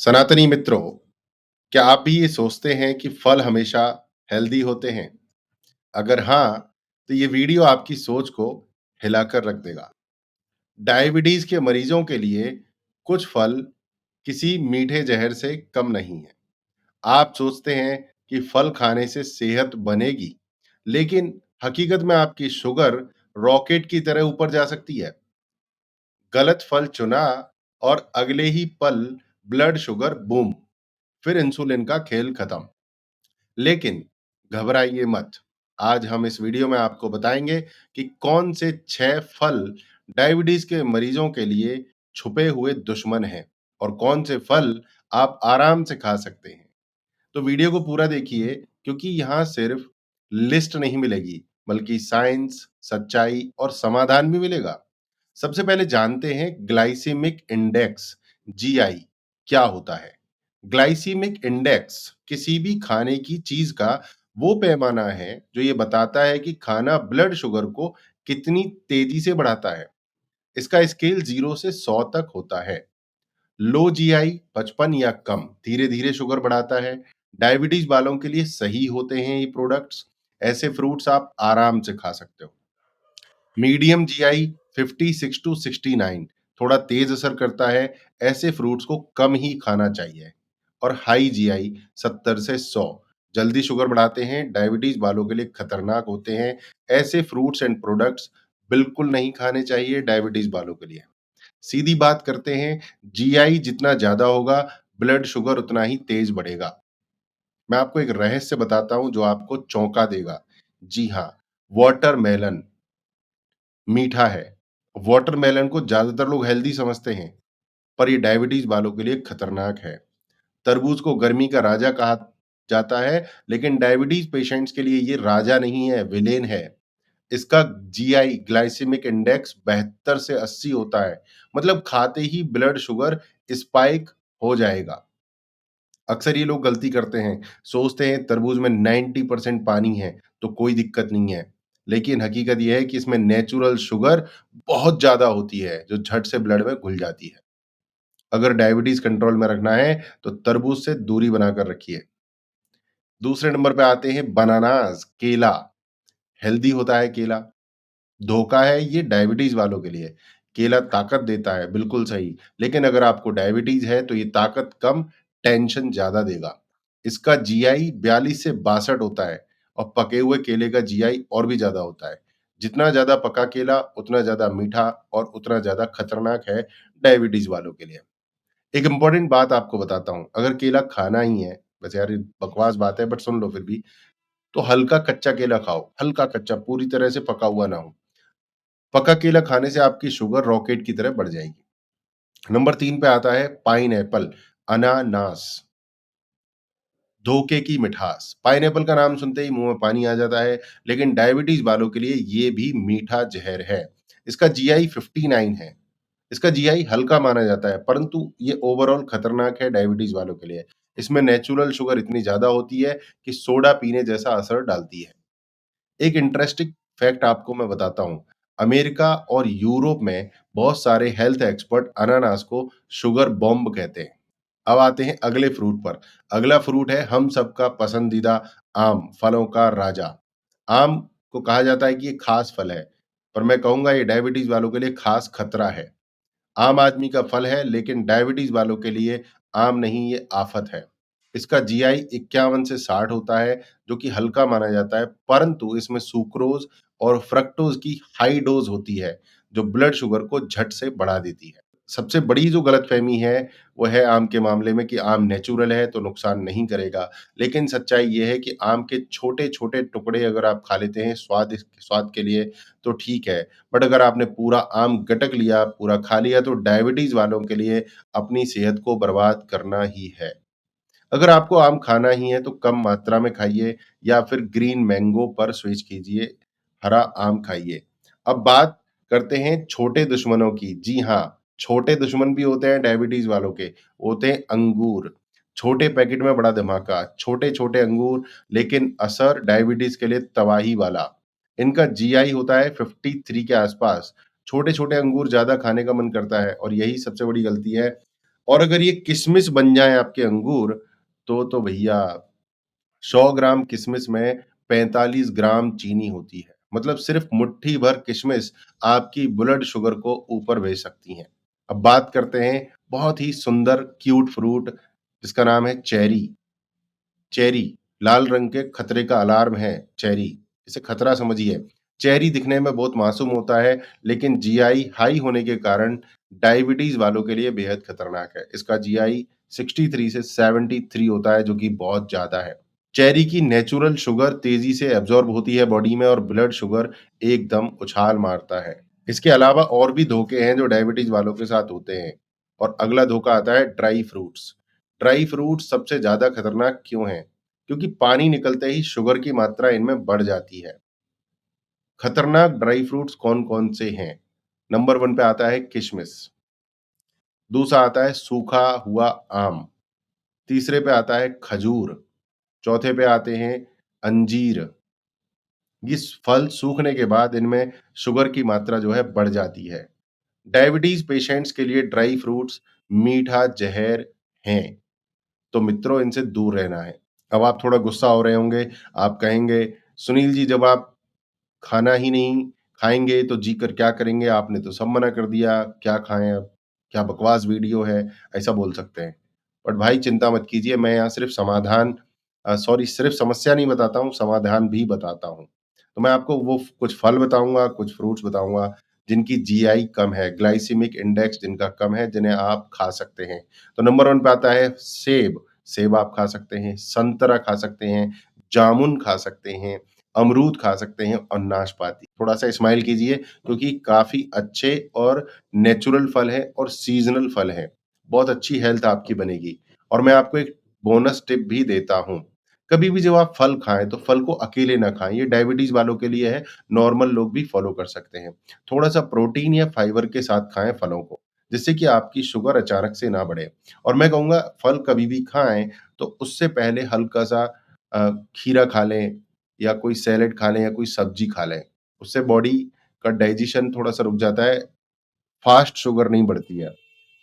सनातनी मित्रों, क्या आप भी ये सोचते हैं कि फल हमेशा हेल्दी होते हैं? अगर हाँ, तो ये वीडियो आपकी सोच को हिलाकर रख देगा। डायबिटीज के मरीजों के लिए कुछ फल किसी मीठे जहर से कम नहीं है। आप सोचते हैं कि फल खाने से सेहत बनेगी, लेकिन हकीकत में आपकी शुगर रॉकेट की तरह ऊपर जा सकती है। गलत फल चुना और अगले ही पल ब्लड शुगर बूम, फिर इंसुलिन का खेल खत्म। लेकिन घबराइए मत। आज हम इस वीडियो में आपको बताएंगे कि कौन से 6 फल डायबिटीज के मरीजों के लिए छुपे हुए दुश्मन हैं और कौन से फल आप आराम से खा सकते हैं। तो वीडियो को पूरा देखिए, क्योंकि यहाँ सिर्फ लिस्ट नहीं मिलेगी, बल्कि साइंस, सच्चाई और समाधान भी मिलेगा। सबसे पहले जानते हैं ग्लाइसेमिक इंडेक्स, जीआई क्या होता है। ग्लाइसेमिक इंडेक्स किसी भी खाने की चीज का वो पैमाना है जो ये बताता है कि खाना ब्लड शुगर को कितनी तेजी से बढ़ाता है। इसका स्केल 0 से 100 तक होता है। लो जीआई 55 या कम धीरे धीरे शुगर बढ़ाता है। डायबिटीज वालों के लिए सही होते हैं ये प्रोडक्ट्स। ऐसे फ्रूट्स आप आराम से खा सकते हो। मीडियम जीआई 56 टू 69 थोड़ा तेज असर करता है। ऐसे फ्रूट्स को कम ही खाना चाहिए। और हाई जीआई 70 से 100 जल्दी शुगर बढ़ाते हैं, डायबिटीज वालों के लिए खतरनाक होते हैं। ऐसे फ्रूट्स एंड प्रोडक्ट्स बिल्कुल नहीं खाने चाहिए डायबिटीज वालों के लिए। सीधी बात करते हैं, जीआई जितना ज्यादा होगा, ब्लड शुगर उतना ही तेज बढ़ेगा। मैं आपको एक रहस्य बताता हूं जो आपको चौंका देगा। जी हाँ, वाटरमेलन मीठा है। वाटरमेलन को ज्यादातर लोग हेल्दी समझते हैं, पर ये डायबिटीज वालों के लिए खतरनाक है। तरबूज को गर्मी का राजा कहा जाता है, लेकिन डायबिटीज पेशेंट्स के लिए ये राजा नहीं है, विलेन है। इसका जीआई ग्लाइसेमिक इंडेक्स 72 से 80 होता है, मतलब खाते ही ब्लड शुगर स्पाइक हो जाएगा। अक्सर ये लोग गलती करते हैं, सोचते हैं तरबूज में 90% पानी है, तो कोई दिक्कत नहीं है। लेकिन हकीकत ये है कि इसमें नेचुरल शुगर बहुत ज़्यादा होती है, जो झट से ब्लड में घुल जाती है। अगर डायबिटीज़ कंट्रोल में रखना है, तो तरबूज से दूरी बनाकर रखिए। दूसरे नंबर पे आते हैं बनानास, केला। हेल्दी होता है केला, धोखा है ये डायबिटीज़ वालों के लिए। केला ताकत देता है, बिल्कुल सही, लेकिन अगर आपको डायबिटीज़ है तो ये ताकत कम, टेंशन ज़्यादा देगा। इसका जीआई 42 से 62 होता है और पके हुए केले का जीआई और भी ज़्यादा होता है। जितना ज़्यादा पका केला, उतना ज़्यादा मीठा और उतना ज़्यादा खतरनाक है डायबिटीज़ वालों के लिए। एक इम्पोर्टेंट बात आपको बताता हूँ, अगर केला खाना ही है, वैसे यार ये बकवास बात है बट सुन लो फिर भी, तो हल्का कच्चा केला खाओ, हल्का कच्चा, पूरी तरह से पका हुआ ना हो। पका केला खाने से आपकी शुगर रॉकेट की तरह बढ़ जाएगी। नंबर 3 पे आता है पाइनएप्पल, अनानास, धोखे की मिठास। पाइनएप्पल का नाम सुनते ही मुंह में पानी आ जाता है, लेकिन डायबिटीज वालों के लिए ये भी मीठा जहर है। इसका जीआई 59 है। इसका जीआई हल्का माना जाता है, परंतु ये ओवरऑल खतरनाक है डायबिटीज वालों के लिए। इसमें नेचुरल शुगर इतनी ज्यादा होती है कि सोडा पीने जैसा असर डालती है। एक इंटरेस्टिंग फैक्ट आपको मैं बताता हूँ। अमेरिका और यूरोप में बहुत सारे हेल्थ एक्सपर्ट अनानास को शुगर बॉम्ब कहते हैं। अब आते हैं अगले फ्रूट पर। अगला फ्रूट है हम सबका पसंदीदा आम, फलों का राजा। आम को कहा जाता है कि ये खास फल है, पर मैं कहूँगा ये डायबिटीज़ वालों के लिए खास खतरा है। आम आदमी का फल है, लेकिन डायबिटीज़ वालों के लिए आम नहीं, ये आफ़त है। इसका जीआई 51 से 60 होता है, जो कि हल्का माना जाता है, परंतु इसमें सुक्रोज़ और फ्रक्टोज़ की हाई डोज़ होती है, जो ब्लड शुगर को झट से बढ़ा देती है। सबसे बड़ी जो गलतफ़हमी है, वो है आम के मामले में कि आम नेचुरल है, तो नुकसान नहीं करेगा। लेकिन सच्चाई ये है कि आम के छोटे-छोटे टुकड़े अगर आप खा लेते हैं स्वाद के लिए, तो ठीक है। बट अगर आपने पूरा आम गटक लिया, पूरा खा लिया, तो डायबिटीज़ वालों के लिए अपनी सेहत को बर्बाद करना ही है। अगर आपको आम खाना ही है तो कम मात्रा में खाइए या फिर ग्रीन मैंगो पर स्विच कीजिए, हरा आम खाइए। अब बात करते हैं छोटे दुश्मनों की। जी हाँ, छोटे दुश्मन भी होते हैं डायबिटीज़ वालों के, वो होते हैं अंगूर। छोटे पैकेट में बड़ा धमाका, छोटे-छोटे अंगूर, लेकिन असर डायबिटीज़ के लिए तबाही वाला। इनका जीआई होता है 53 के आसपास। छोटे-छोटे अंगूर ज़्यादा खाने का मन करता है और यही सबसे बड़ी गलती है। और अगर ये किशमिश बन जाएँ आपके अंगूर, तो भैया 100 ग्राम किशमिश में 45 ग्राम चीनी होती है। मतलब सिर्फ़ मुट्ठी भर किशमिश आपकी ब्लड शुगर को ऊपर भेज सकती हैं। अब बात करते हैं बहुत ही सुंदर क्यूट फ्रूट जिसका नाम है चेरी। चेरी, लाल रंग के खतरे का अलार्म है चेरी, इसे खतरा समझिए। चेरी दिखने में बहुत मासूम होता है, लेकिन जीआई हाई होने के कारण डायबिटीज़ वालों के लिए बेहद खतरनाक है। इसका जीआई 63 से 73 होता है, जो कि बहुत ज़्यादा है। चेरी की नेचुरल शुगर तेज़ी से एब्ज़ॉर्ब होती है बॉडी में और ब्लड शुगर एकदम उछाल मारता है। इसके अलावा और भी धोखे हैं जो डायबिटीज़ वालों के साथ होते हैं। और अगला धोखा आता है ड्राई फ्रूट्स। ड्राई फ्रूट्स सबसे ज़्यादा खतरनाक क्यों हैं? क्योंकि पानी निकलते ही शुगर की मात्रा इनमें बढ़ जाती है। खतरनाक ड्राई फ्रूट्स कौन-कौन से हैं? नंबर 1 पे आता है किशमिश, दूसरा आता है सूखा हुआ आम, तीसरे पे आता है खजूर, चौथे पे आते हैं अंजीर। ये फल सूखने के बाद इनमें शुगर की मात्रा जो है बढ़ जाती है। डायबिटीज़ पेशेंट्स के लिए ड्राई फ्रूट्स मीठा ज़हर हैं, तो मित्रों इनसे दूर रहना है। अब आप थोड़ा गुस्सा हो रहे होंगे, आप कहेंगे, "सुनील जी जब आप खाना ही नहीं खाएँगे तो जी कर क्या करेंगे? आपने तो सब मना कर दिया, क्या खाएँ अब? क्या बकवास वीडियो है?" ऐसा बोल सकते हैं। बट भाई चिंता मत कीजिए, मैं यहाँ सिर्फ़ समाधान सॉरी सिर्फ़ समस्या नहीं बताता हूँ, समाधान भी बताता हूँ। तो मैं आपको वो कुछ फल बताऊँगा, कुछ फ्रूट्स बताऊँगा, जिनकी जीआई कम है, ग्लाइसेमिक इंडेक्स जिनका कम है, जिन्हें आप खा सकते हैं। तो नंबर 1 पे आता है सेब, सेब आप खा सकते हैं, संतरा खा सकते हैं, जामुन खा सकते हैं, अमरूद खा सकते हैं और नाशपाती। थोड़ा-सा स्माइल कीजिए क्योंकि काफ़ी अच्छे और नेचुरल फल हैं और सीज़नल फल हैं। बहुत अच्छी हेल्थ आपकी बनेगी। और मैं आपको एक बोनस टिप भी देता हूँ। कभी भी जब आप फल खाएँ तो फल को अकेले ना खाएँ, ये डायबिटीज़ वालों के लिए है, नॉर्मल लोग भी फॉलो कर सकते हैं। थोड़ा-सा प्रोटीन या फाइबर के साथ खाएँ फलों को, जिससे कि आपकी शुगर अचानक से ना बढ़े। और मैं कहूँगा फल कभी भी खाएँ तो उससे पहले हल्का-सा खीरा खा लें या कोई सैलेड खा लें या कोई सब्ज़ी खा लें। उससे बॉडी का डाइजेशन थोड़ा-सा रुक जाता है, फ़ास्ट शुगर नहीं बढ़ती है।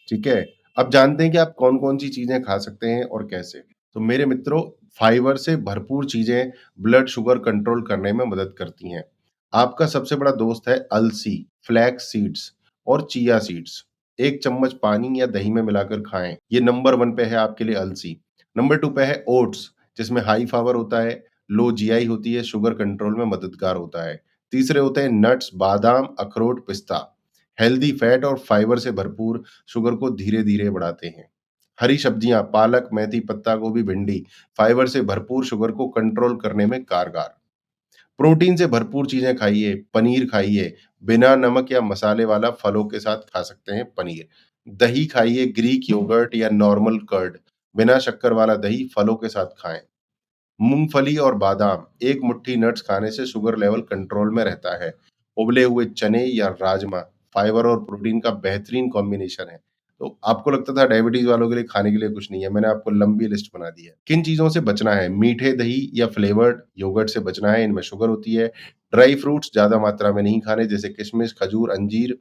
ठीक है? अब जानते हैं कि आप कौन-कौन सी चीज़ें खा सकते हैं और कैसे। तो मेरे मित्रों, फाइबर से भरपूर चीज़ें ब्लड शुगर कंट्रोल करने में मदद करती हैं। आपका सबसे बड़ा दोस्त है अलसी, फ्लैक्स सीड्स और चिया सीड्स। 1 चम्मच पानी या दही में मिलाकर खाएँ। ये नंबर 1 पे है आपके लिए अलसी। नंबर 2 पे है ओट्स, जिसमें हाई फाइबर होता है, लो जीआई होती है, शुगर कंट्रोल में मददगार होता है। तीसरे होते हैं नट्स, बादाम, अखरोट, पिस्ता। हेल्दी फैट और फाइबर से भरपूर शुगर को धीरे-धीरे बढ़ाते हैं। हरी सब्जियाँ, पालक, मेथी, पत्ता गोभी, भिंडी, फाइबर से भरपूर शुगर को कंट्रोल करने में कारगर। प्रोटीन से भरपूर चीज़ें खाइए, पनीर खाइए, बिना नमक या मसाले वाला फलों के साथ खा सकते हैं पनीर। दही खाइए, ग्रीक योगर्ट या नॉर्मल कर्ड, बिना शक्कर वाला दही फलों के साथ खाएँ। मूँगफली और बादाम, एक मुट्ठी नट्स खाने से शुगर लेवल कंट्रोल में रहता है। उबले हुए चने या राजमा, फाइबर और प्रोटीन का बेहतरीन कॉम्बिनेशन है। तो आपको लगता था डायबिटीज़ वालों के लिए खाने के लिए कुछ नहीं है, मैंने आपको लंबी लिस्ट बना दी है। किन चीज़ों से बचना है? मीठे दही या फ्लेवर्ड योगर्ट से बचना है, इनमें शुगर होती है। ड्राई फ्रूट्स ज़्यादा मात्रा में नहीं खाने, जैसे किशमिश, खजूर, अंजीर।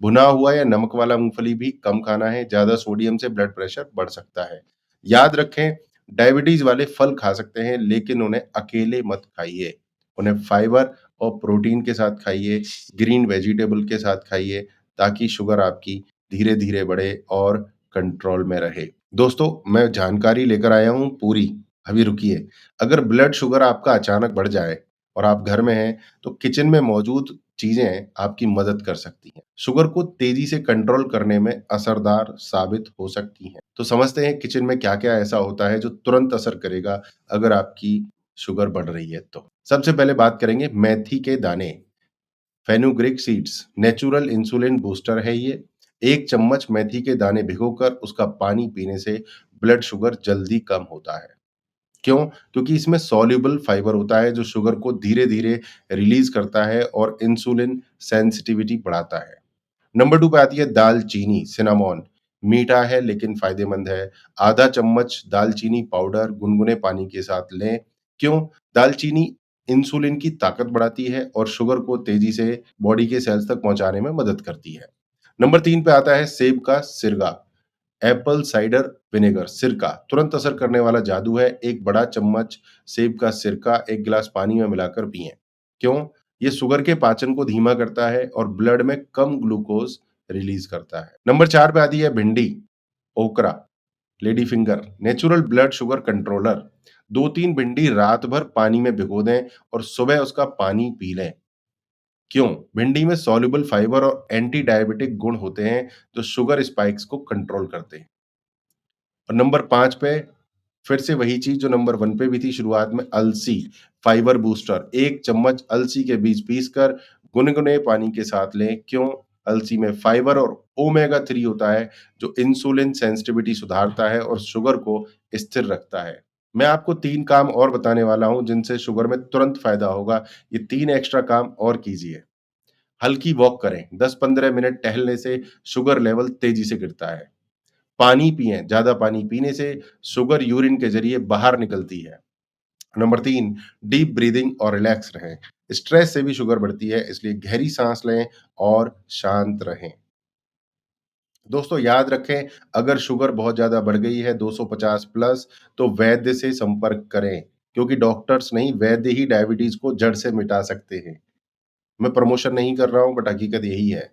भुना हुआ या नमक वाला मूँगफली भी कम खाना है, ज़्यादा सोडियम से ब्लड प्रेशर बढ़ सकता है। याद रखें, डायबिटीज़ वाले फल खा सकते हैं, लेकिन उन्हें अकेले मत खाइए। उन्हें फाइबर और प्रोटीन के साथ खाइए, ग्रीन वेजिटेबल के साथ खाइए, ताकि शुगर आपकी धीरे-धीरे बढ़े और कंट्रोल में रहे। दोस्तों, मैं जानकारी लेकर आया हूँ पूरी, अभी रुकिए। अगर ब्लड शुगर आपका अचानक बढ़ जाए और आप घर में हैं, तो किचन में मौजूद चीज़ें आपकी मदद कर सकती हैं। शुगर को तेज़ी से कंट्रोल करने में असरदार साबित हो सकती हैं। तो समझते हैं किचन में क्या-क्या ऐसा होता है जो तुरंत असर करेगा अगर आपकी शुगर बढ़ रही है तो। सबसे पहले बात करेंगे मेथी के दाने, fenugreek seeds, natural insulin booster है ये। 1 चम्मच मेथी के दाने भिगोकर उसका पानी पीने से ब्लड शुगर जल्दी कम होता है। क्यों? क्योंकि इसमें सॉल्युबल फाइबर होता है जो शुगर को धीरे-धीरे रिलीज़ करता है और इंसुलिन सेंसिटिविटी बढ़ाता है। नंबर 2 पे आती है दालचीनी, सिनामॉन। मीठा है लेकिन फ़ायदेमंद है। आधा चम्मच दालचीनी पाउडर गुनगुने पानी के साथ लें। क्यों? दालचीनी इंसुलिन की ताकत बढ़ाती है और शुगर को तेज़ी से बॉडी के सेल्स तक पहुँचाने में मदद करती है। नंबर 3 पे आता है सेब का सिरका। एप्पल साइडर विनेगर सिरका तुरंत असर करने वाला जादू है। एक बड़ा चम्मच सेब का सिरका एक गिलास पानी में मिलाकर पिएं। क्यों? ये शुगर के पाचन को धीमा करता है और ब्लड में कम ग्लूकोज रिलीज करता है। नंबर 4 पे आती है भिंडी, ओकरा, lady finger, natural blood sugar controller. 2-3 भिंडी रात भर पानी में भिगो दें और सुबह उसका पानी पी लें। क्यों? भिंडी में सॉल्युबल फाइबर और एंटी डायबिटिक गुण होते हैं जो शुगर स्पाइक्स को कंट्रोल करते हैं। और नंबर 5 पे फिर से वही चीज़ जो नंबर 1 पे भी थी शुरुआत में, अलसी, फाइबर बूस्टर। 1 चम्मच अलसी के बीज पीसकर गुनगुने पानी के साथ लें। क्यों? अलसी में फाइबर और ओमेगा 3 होता है जो इंसुलिन सेंसिटिविटी सुधारता है और शुगर को स्थिर रखता है। मैं आपको 3 काम और बताने वाला हूँ जिनसे शुगर में तुरंत फ़ायदा होगा। ये 3 एक्स्ट्रा काम और कीजिए। हल्की वॉक करें, 10-15 मिनट टहलने से शुगर लेवल तेज़ी से गिरता है। पानी पिएँ, ज़्यादा पानी पीने से शुगर यूरिन के ज़रिए बाहर निकलती है। नंबर 3 डीप ब्रीथिंग और रिलैक्स रहें। स्ट्रेस से भी शुगर बढ़ती है, इसलिए गहरी साँस लें और शांत रहें। दोस्तों याद रखें, अगर शुगर बहुत ज़्यादा बढ़ गई है 250 प्लस तो वैद्य से संपर्क करें, क्योंकि डॉक्टर्स नहीं, वैद्य ही डायबिटीज़ को जड़ से मिटा सकते हैं। मैं प्रमोशन नहीं कर रहा हूँ, बट हकीकत यही है।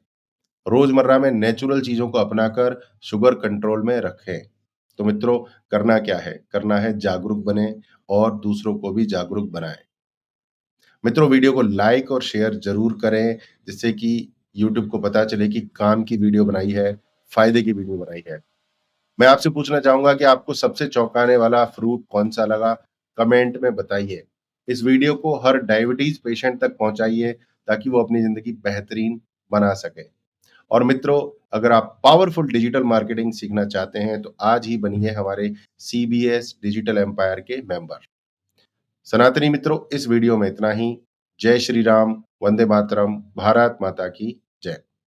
रोजमर्रा में नेचुरल चीज़ों को अपनाकर शुगर कंट्रोल में रखें। तो मित्रों, करना क्या है? करना है जागरूक बनें और दूसरों को भी जागरूक बनाएँ। मित्रों, वीडियो को लाइक और शेयर ज़रूर करें, जिससे कि यूट्यूब को पता चले कि काम की वीडियो बनाई है, फ़ायदे की वीडियो बनाई है। मैं आपसे पूछना चाहूँगा कि आपको सबसे चौंकाने वाला फ्रूट कौन-सा लगा? कमेंट में बताइए। इस वीडियो को हर डायबिटीज़ पेशेंट तक पहुँचाइए, ताकि वो अपनी ज़िंदगी बेहतरीन बना सकें। और मित्रों, अगर आप पावरफुल डिजिटल मार्केटिंग सीखना चाहते हैं तो आज ही बनिए हमारे सीबीएस डिजिटल एम्पायर के मेंबर। सनातनी मित्रों, इस वीडियो में इतना ही। जय श्री राम, वंदे मातरम, भारत माता की जय।